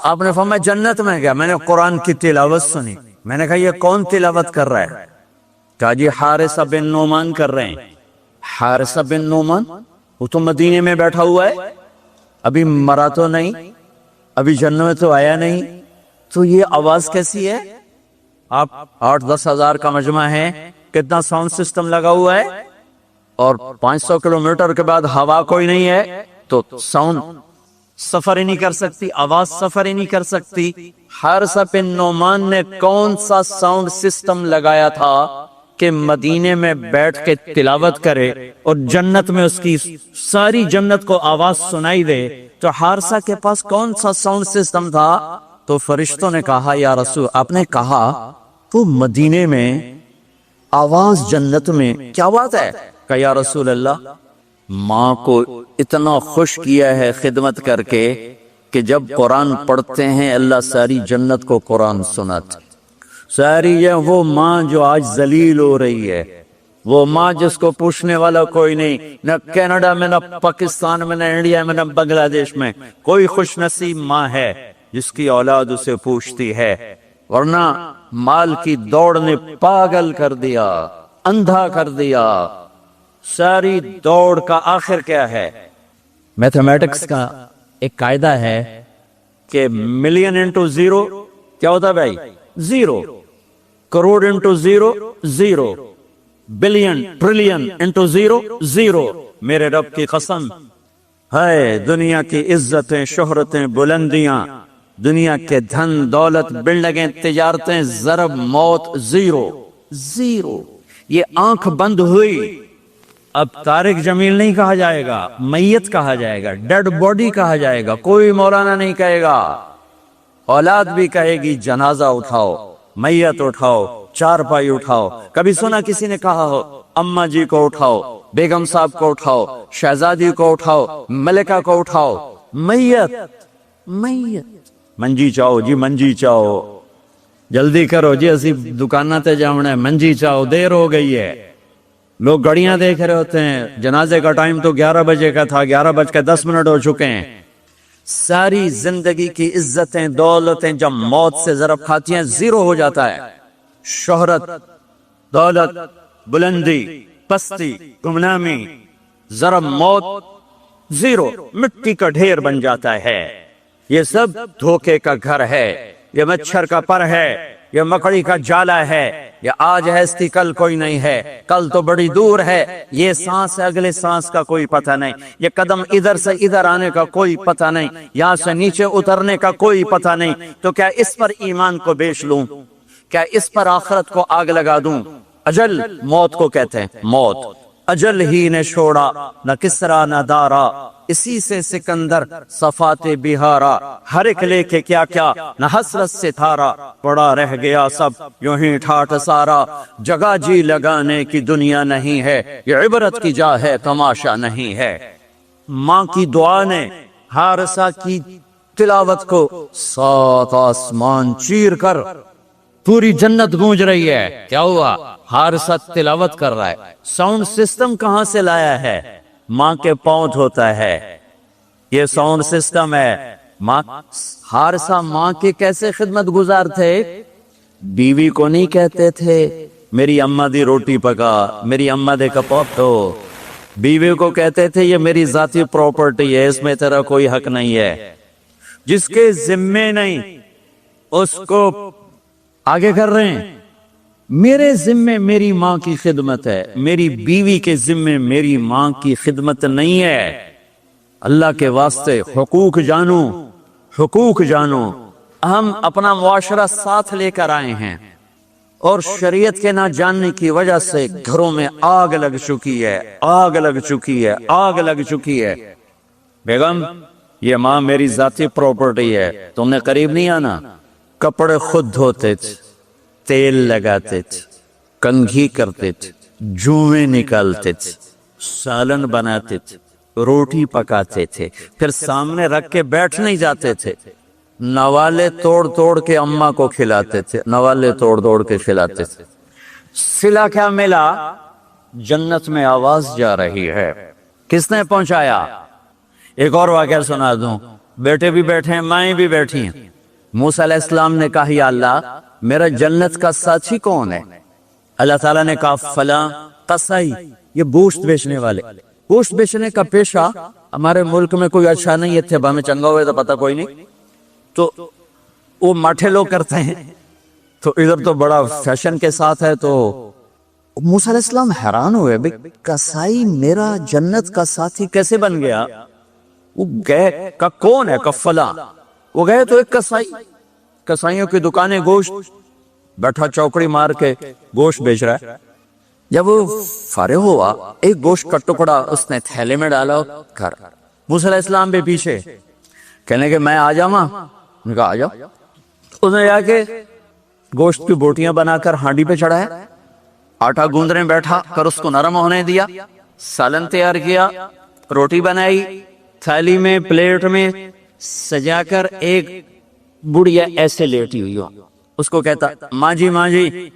آپ نے فرمایا جنت میں گیا، میں نے قرآن کی تلاوت سنی، میں نے کہا یہ کون تلاوت کر رہا ہے؟ کہا جی حارثہ بن نعمان کر رہے ہیں۔ حارثہ بن نعمان وہ تو مدینے میں بیٹھا ہوا ہے، ابھی مرا تو نہیں، ابھی جنت میں تو آیا نہیں، تو یہ آواز کیسی ہے؟ آپ 8-10 ہزار کا مجمع ہے، کتنا ساؤنڈ سسٹم لگا ہوا ہے، اور 500 کلومیٹر کے بعد ہوا کوئی نہیں ہے تو ساؤنڈ سفر ہی نہیں کر سکتی، آواز سفر ہی نہیں کر سکتی۔ حارثہ بن نعمان نے کون سا ساؤنڈ سسٹم لگایا تھا کہ مدینے میں بیٹھ کے تلاوت کرے اور جنت میں اس کی ساری جنت کو آواز سنائی دے؟ تو حارثہ کے پاس کون سا ساؤنڈ سسٹم تھا؟ تو فرشتوں نے کہا یا رسول، آپ نے کہا تو مدینے میں آواز جنت میں کیا بات ہے؟ کہ یا رسول اللہ ماں کو اتنا خوش کیا ہے خدمت کر کے کہ جب قرآن پڑھتے ہیں اللہ ساری جنت کو قرآن سناتے، ساری یہ وہ ماں جو آج ذلیل ہو رہی ہے، وہ ماں جس کو پوچھنے والا کوئی نہیں، نہ کینیڈا میں، نہ پاکستان میں، نہ انڈیا میں، نہ بنگلہ دیش میں کوئی خوش نصیب ماں ہے جس کی اولاد اسے پوچھتی ہے، ورنہ مال کی دوڑ نے پاگل کر دیا، اندھا کر دیا۔ ساری دوڑ کا آخر کیا ہے؟ میتھمیٹکس کا ایک قاعدہ ہے کہ ملین انٹو زیرو کیا ہوتا ہے بھائی؟ Zero. Crore into zero zero, billion trillion into zero zero. میرے رب کی قسم ہے، دنیا کی عزتیں، شہرتیں، بلندیاں، دنیا کے دھن دولت، بلڈنگیں، تجارتیں، ضرب موت زیرو زیرو۔ یہ آنکھ بند ہوئی، اب طارق جمیل نہیں کہا جائے گا، میت کہا جائے گا، ڈیڈ باڈی کہا جائے گا، کوئی مولانا نہیں کہے گا۔ اولاد بھی کہے گی جنازہ اٹھاؤ، میت اٹھاؤ، چارپائی اٹھاؤ۔ کبھی سنا کسی نے کہا ہو اماں جی کو اٹھاؤ، بیگم صاحب کو اٹھاؤ، شہزادی کو اٹھاؤ، ملکہ کو اٹھاؤ؟ میت میت منجی چاہو جی، منجی چاہو، جلدی کرو جی، اسی دکانہ تے جاؤنا ہے، منجی چاہو، دیر ہو گئی ہے۔ لوگ گھڑیاں دیکھ رہے ہوتے ہیں، جنازے کا ٹائم تو 11 بجے کا تھا، 11:10 ہو چکے ہیں۔ ساری زندگی کی عزتیں، دولتیں جب موت سے ضرب کھاتی ہیں زیرو ہو جاتا ہے۔ شہرت، دولت، بلندی، پستی، گمنامی، ضرب موت زیرو، مٹی کا ڈھیر بن جاتا ہے۔ یہ سب دھوکے کا گھر ہے، یہ مچھر کا پر ہے، یہ مکڑی کا جالا ہے، یہ آج ہے اس کی کل کوئی نہیں ہے، کل تو بڑی دور ہے، یہ سانس ہے اگلے سانس کا کوئی پتہ نہیں، یہ قدم ادھر سے ادھر آنے کا کوئی پتہ نہیں، یہاں سے نیچے اترنے کا کوئی پتہ نہیں۔ تو کیا اس پر ایمان کو بیچ لوں؟ کیا اس پر آخرت کو آگ لگا دوں؟ اجل موت کو کہتے ہیں، موت اجل ہی نے چھوڑا، نہ کسرا نہ دارا، اسی سے سکندر صفات بہارا، ہر ایک لے کے کیا کیا، نہ حسرت سے تھارا، پڑا رہ گیا سب یوں ہی ٹھاٹ سارا، جگہ جی لگانے کی دنیا نہیں ہے، یہ عبرت کی جا ہے تماشا نہیں ہے۔ ماں کی دعا نے حارثہ کی تلاوت کو 7 آسمان چیر کر پوری جنت گونج رہی ہے۔ کیا ہوا؟ حارثہ تلاوت کر رہا ہے۔ ساؤنڈ سسٹم کہاں سے لایا ہے؟ ماں کے پاؤں دھوتا ہے، یہ ساؤنڈ سسٹم ہے۔ حارثہ ماں کے کیسے خدمت گزار تھے؟ بیوی کو نہیں کہتے تھے میری اماں دی روٹی پکا، میری اماں دے کپڑے دھو، بیوی کو کہتے تھے یہ میری ذاتی پراپرٹی ہے، اس میں تیرا کوئی حق نہیں ہے۔ جس کے ذمے نہیں اس کو آگے کر رہے ہیں۔ میرے ذمے میری ماں کی خدمت ہے، میری بیوی کے ذمے میری ماں کی خدمت نہیں ہے۔ اللہ کے واسطے حقوق جانو، حقوق جانو۔ ہم اپنا معاشرہ ساتھ لے کر آئے ہیں اور شریعت کے نہ جاننے کی وجہ سے گھروں میں آگ لگ چکی ہے، آگ لگ چکی ہے، آگ لگ چکی ہے۔ بیگم یہ ماں میری ذاتی پراپرٹی ہے، تم نے قریب نہیں آنا۔ کپڑے خود دھوتے تھے، تیل لگاتے تھے، کنگھی کرتے تھے، جوئیں نکالتے تھے، سالن بناتے تھے، روٹی پکاتے تھے، پھر سامنے رکھ کے بیٹھ نہیں جاتے تھے، نوالے توڑ توڑ کے اماں کو کھلاتے تھے، نوالے توڑ توڑ کے کھلاتے تھے۔ صلہ کیا ملا؟ جنت میں آواز جا رہی ہے۔ کس نے پہنچایا؟ ایک اور واقعہ سنا دوں، بیٹے بھی بیٹھے ہیں، مائیں بھی بیٹھی ہیں۔ موسیٰ علیہ السلام نے کہا یا اللہ میرا جنت کا ساتھی کون ہے؟ اللہ تعالیٰ نے کہا فلاں قصائی، یہ گوشت بیچنے والے۔ گوشت بیچنے کا پیشہ ہمارے ملک میں کوئی اچھا نہیں ہے، تھے میں چنگا ہوئے تو پتہ کوئی نہیں، تو وہ ماٹھے لوگ کرتے ہیں، تو ادھر تو بڑا فیشن کے ساتھ ہے۔ تو موسیٰ علیہ السلام حیران ہوئے بھئی قصائی میرا جنت کا ساتھی کیسے بن گیا؟ وہ گئے کہ کون ہے؟ کہ فلاں۔ وہ گئے تو ایک قصائی، قصائیوں کی دکانیں، گوشت بیٹھا چوکڑی مار کے گوشت بیچ رہا ہے۔ جب وہ فارغ ہوا ایک گوشت کا ٹکڑا اس نے تھیلے میں ڈالا کر موسیٰ علیہ السلام بھی پیچھے کہنے کہ میں آ جاؤں؟ نے کہا آ جاؤ۔ اس نے جا کے گوشت کی بوٹیاں بنا کر ہانڈی پہ چڑھائے، آٹا گوندنے بیٹھا کر اس کو نرم ہونے دیا، سالن تیار کیا، روٹی بنائی، تھالی میں پلیٹ میں سجا کر ایک بڑھیا ایسے لیٹی ہوئی ہو، اس کو کہتا ماں جی ماں جی،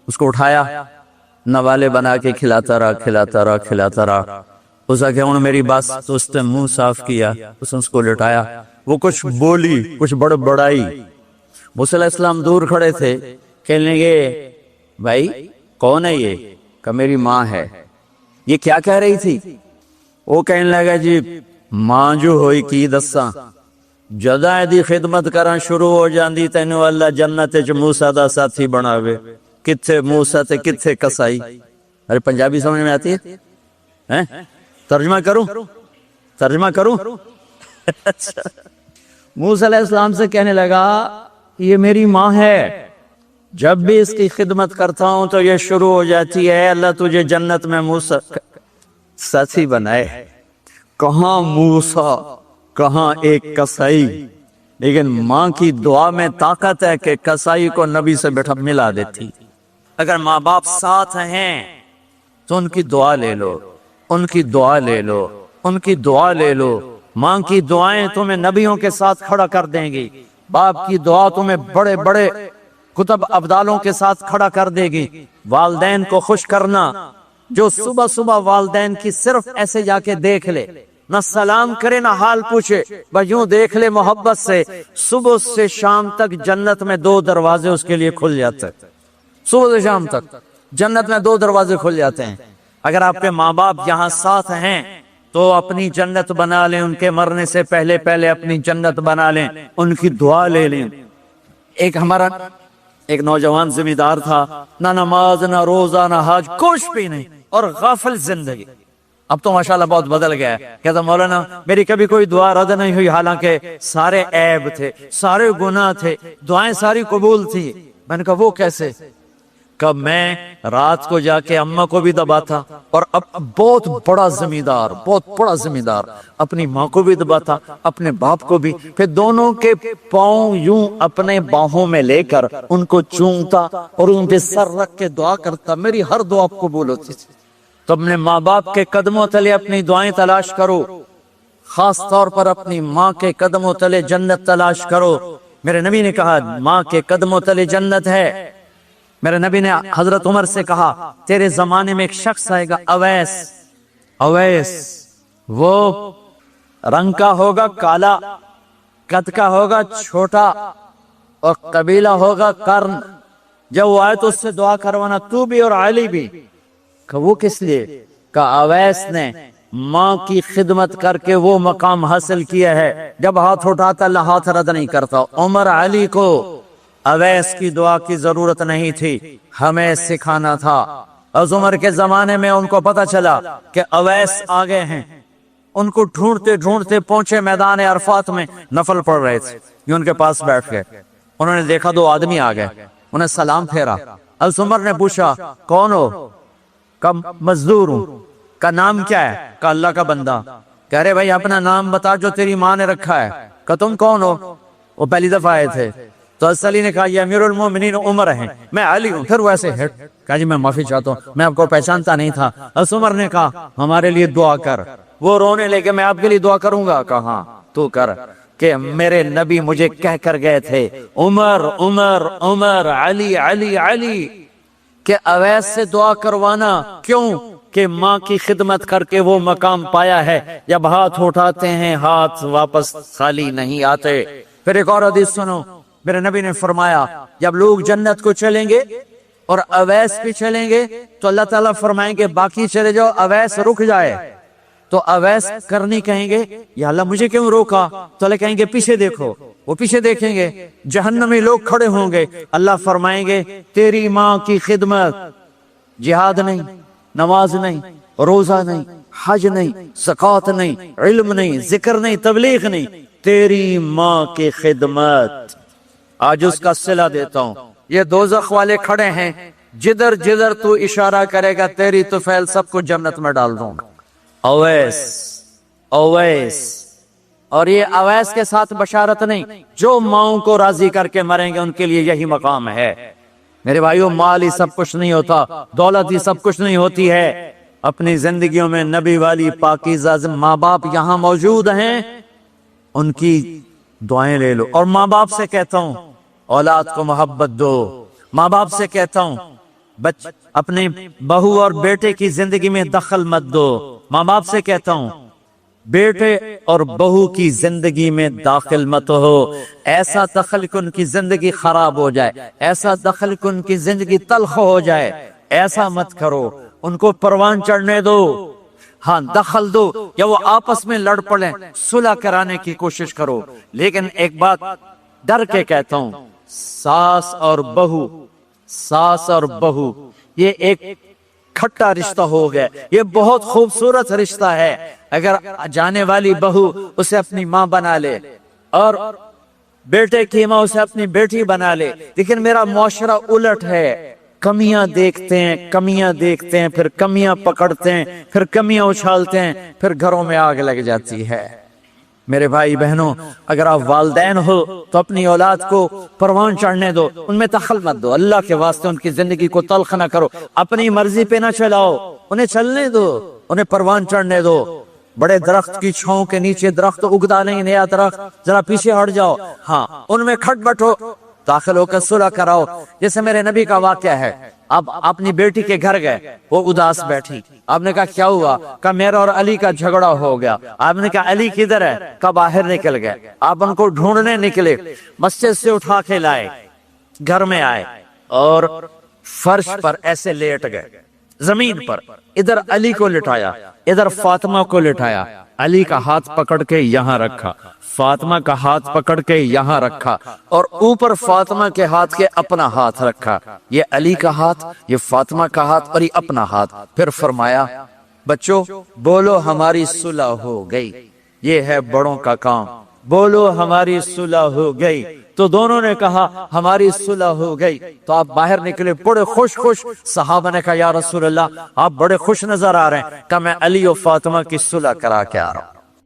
اس کو اٹھایا، نوالے بنا کے کھلاتا رہا کھلاتا رہا کھلاتا رہا۔ اس نے کہا میری بات تو اس نے منہ صاف کیا، اس نے اس کو لٹایا، وہ کچھ بولی، کچھ بڑائی۔ موسیٰ علیہ السلام دور کھڑے تھے، کہنے لگے بھائی کون ہے یہ؟ کہ میری ماں ہے۔ یہ کیا کہہ رہی تھی؟ وہ کہنے لگا جی ماں جو ہوئی کی دساں، جدا دی خدمت کرنا شروع ہو جاندی تینو اللہ جنت وچ موسیٰ دا ساتھی بناوے۔ کتھے موسیٰ تے کتھے قصائی؟ ارے پنجابی سمجھ میں آتی ہے؟ ترجمہ کروں؟ موسیٰ علیہ السلام سے کہنے لگا یہ میری ماں ہے، جب بھی اس کی خدمت کرتا ہوں تو یہ شروع ہو جاتی ہے اللہ تجھے جنت میں موسیٰ ساتھی بنائے۔ کہاں موسیٰ کہاں ایک قصائی، لیکن ماں کی دعا میں طاقت ہے کہ قصائی کو نبی سے بیٹھا ملا دیتی۔ اگر ماں باپ ساتھ ہیں تو ان کی دعا لے لو، ان کی دعا لے لو، ان کی دعا لے لو۔ ماں کی دعائیں تمہیں نبیوں کے ساتھ کھڑا کر دیں گی، باپ کی دعا تمہیں بڑے بڑے کتب ابدالوں کے ساتھ کھڑا کر دے گی۔ والدین کو خوش کرنا، جو صبح صبح والدین کی صرف ایسے جا کے دیکھ لے، نہ سلام کرے نہ حال پوچھے، بس یوں دیکھ لے محبت سے، صبح سے شام تک جنت میں 2 دروازے اس کے لیے کھل جاتے ہیں۔ صبح سے شام تک جنت میں 2 دروازے کھل جاتے ہیں۔ اگر آپ کے ماں باپ یہاں ساتھ ہیں تو اپنی جنت بنا لیں، ان کے مرنے سے پہلے پہلے اپنی جنت بنا لیں، ان کی دعا لے لیں۔ ہمارا ایک نوجوان ذمہ دار تھا، نہ نماز نہ روزہ نہ حج، کچھ بھی نہیں، اور غافل زندگی۔ اب تو ماشاءاللہ بہت بدل گیا ہے۔ کہتا مولانا میری کبھی کوئی دعا رد نہیں ہوئی، حالانکہ سارے عیب تھے، سارے گناہ تھے، دعائیں ساری قبول تھی۔ میں نے کہا وہ کیسے؟ کہ میں رات کو جا کے اماں کو بھی دباتا، اور اب بہت بڑا ذمہ دار اپنی ماں کو بھی دباتا، اپنے باپ کو بھی، پھر دونوں کے پاؤں یوں اپنے باہوں میں لے کر ان کو چومتا اور ان پہ سر رکھ کے دعا کرتا۔ میری ہر دعا قبول ہوتی تھی۔ تو اپنے ماں باپ کے قدموں تلے اپنی دعائیں تلاش کرو، خاص طور پر اپنی ماں کے قدموں تلے جنت تلاش کرو۔ میرے نبی نے کہا ماں کے قدموں تلے جنت ہے۔ میرے نبی نے حضرت عمر سے کہا تیرے زمانے میں ایک شخص آئے گا، اویس، وہ رنگ کا ہوگا کالا، قد کا ہوگا چھوٹا، اور قبیلہ ہوگا قرن۔ جب وہ آئے تو اس سے دعا کروانا، تو بھی اور علی بھی۔ کہ وہ کس لیے؟ کہ اویس نے ماں کی خدمت کر کے وہ مقام حاصل کیا ہے، جب ہاتھ اٹھاتا اللہ ہاتھ رد نہیں کرتا۔ عمر علی کو اویس کی دعا کی ضرورت نہیں تھی، ہمیں سکھانا تھا۔ از عمر کے زمانے میں ان کو پتا چلا کہ اویس آگے ہیں، ان کو ڈھونڈتے ڈھونڈتے پہنچے میدان عرفات میں، نفل پڑھ رہے تھے، یہ ان کے پاس بیٹھ گئے۔ انہوں نے دیکھا 2 آدمی آ گئے، انہیں سلام پھیرا۔ از عمر نے پوچھا کون ہو؟ کہ مزدور ہوں۔ کا نام کیا ہے؟ کہ اللہ کا بندہ۔ کہہ رہے بھائی اپنا نام بتا جو تیری ماں نے رکھا ہے۔ کہ تم کون ہو؟ وہ پہلی دفعہ آئے تھے۔ تو علی نے کہا یہ امیر المومنین عمر ہیں، میں علی ہوں۔ پھر ویسے کہا جی میں معافی چاہتا ہوں، میں آپ کو پہچانتا نہیں تھا۔ عمر نے کہا ہمارے لیے دعا کر۔ وہ رونے لگے کہ میں آپ کے لیے دعا کروں گا۔ کہا تو کر، کہ میرے نبی مجھے کہہ کر گئے تھے عمر عمر عمر، علی علی علی، کہ اویس سے دعا کروانا۔ کیوں؟ کہ ماں کی خدمت کر کے وہ مقام پایا ہے، جب ہاتھ اٹھاتے ہیں ہاتھ واپس خالی نہیں آتے۔ پھر ایک اور حدیث سنو، میرے نبی نے فرمایا جب لوگ جنت کو چلیں گے اور اویس پہ چلیں گے تو اللہ تعالیٰ فرمائیں گے باقی چلے جاؤ، اویس رک جائے، تو اویس کرنی کہیں گے یا اللہ مجھے کیوں روکا؟ تو اللہ کہیں گے پیچھے دیکھو، وہ پیچھے دیکھیں گے، جہنمی لوگ کھڑے ہوں گے، اللہ فرمائیں گے تیری ماں کی خدمت، جہاد نہیں، نماز نہیں، روزہ نہیں، حج نہیں، زکوٰۃ نہیں، علم نہیں، ذکر نہیں، تبلیغ نہیں، تیری ماں کی خدمت، آج اس کا صلہ دیتا ہوں۔ یہ دوزخ والے کھڑے ہیں، جدھر جدھر تو اشارہ کرے گا تیری طفیل سب کو جنت میں ڈال دوں گا۔ اویس، اویس، اور یہ اویس کے ساتھ بشارت نہیں، جو ماؤں کو راضی کر کے مریں گے ان کے لیے یہی مقام ہے۔ میرے بھائیوں، مال ہی سب کچھ نہیں ہوتا، دولت ہی سب کچھ نہیں ہوتی ہے، اپنی زندگیوں میں نبی والی پاکیزہ ماں باپ یہاں موجود ہیں، ان کی دعائیں لے لو۔ اور ماں باپ سے کہتا ہوں اولاد کو محبت دو، ماں باپ سے کہتا ہوں اپنے بہو اور بیٹے کی زندگی میں دخل مت دو، ماں باپ سے کہتا ہوں بیٹے اور بہو کی زندگی میں داخل مت ہو، ایسا دخل کہ ان کی زندگی خراب ہو جائے، ایسا دخل کہ ان کی زندگی تلخ ہو جائے، ایسا مت کرو، ان کو پروان چڑھنے دو، ہاں دخل دو، یا وہ آپس میں لڑ پڑیں صلح کرانے کی کوشش کرو، لیکن ایک بات ڈر کے کہتا ہوں، ساس اور بہو، ساس اور بہو یہ ایک کھٹا رشتہ ہو گیا، یہ بہت خوبصورت رشتہ ہے، اگر جانے والی بہو اسے اپنی ماں بنا لے اور بیٹے کی ماں اسے اپنی بیٹی بنا لے، لیکن میرا معاشرہ الٹ ہے، کمیاں دیکھتے ہیں، کمیاں دیکھتے ہیں، پھر کمیاں پکڑتے ہیں، پھر کمیاں اچھالتے ہیں، پھر گھروں میں آگ لگ جاتی ہے۔ میرے بھائی بہنوں، اگر آپ والدین ہو تو اپنی اولاد کو پروان چڑھنے دو، ان میں دخل مت دو، اللہ کے واسطے ان کی زندگی کو تلخ نہ کرو، اپنی مرضی پہ نہ چلاؤ، انہیں چلنے دو، انہیں پروان چڑھنے دو۔ بڑے درخت کی چھاؤں کے نیچے درخت اگتا نہیں، نیا درخت، ذرا پیچھے ہٹ جاؤ، ہاں ان میں کھٹ بٹو، داخل ہو کر صلح کراؤ۔ جیسے میرے نبی کا واقعہ ہے، اب اپنی بیٹی کے گھر گئے، وہ اداس بیٹھی، آپ نے کہا کیا ہوا؟ کہا میرا اور علی کا جھگڑا ہو گیا۔ آپ نے کہا علی کدھر ہے؟ کہا باہر نکل گئے۔ آپ ان کو ڈھونڈنے نکلے، مسجد سے اٹھا کے لائے، گھر میں آئے اور فرش پر ایسے لیٹ گئے، زمین پر، ادھر علی کو لٹایا، ادھر فاطمہ کو لٹایا، علی کا ہاتھ پکڑ کے یہاں رکھا، فاطمہ کا ہاتھ پکڑ کے یہاں رکھا، اور اوپر فاطمہ کے ہاتھ کے اپنا ہاتھ رکھا، یہ علی کا ہاتھ، یہ فاطمہ کا ہاتھ اور یہ اپنا ہاتھ، پھر فرمایا بچوں بولو ہماری صلح ہو گئی، یہ ہے بڑوں کا کام، بولو ہماری صلح ہو گئی۔ تو دونوں نے کہا ہماری صلح ہو گئی، تو آپ باہر نکلے بڑے خوش خوش۔ صحابہ نے کہا یا رسول اللہ آپ بڑے خوش نظر آ رہے ہیں۔ کہا میں علی و فاطمہ کی صلح کرا کے آ رہا ہوں۔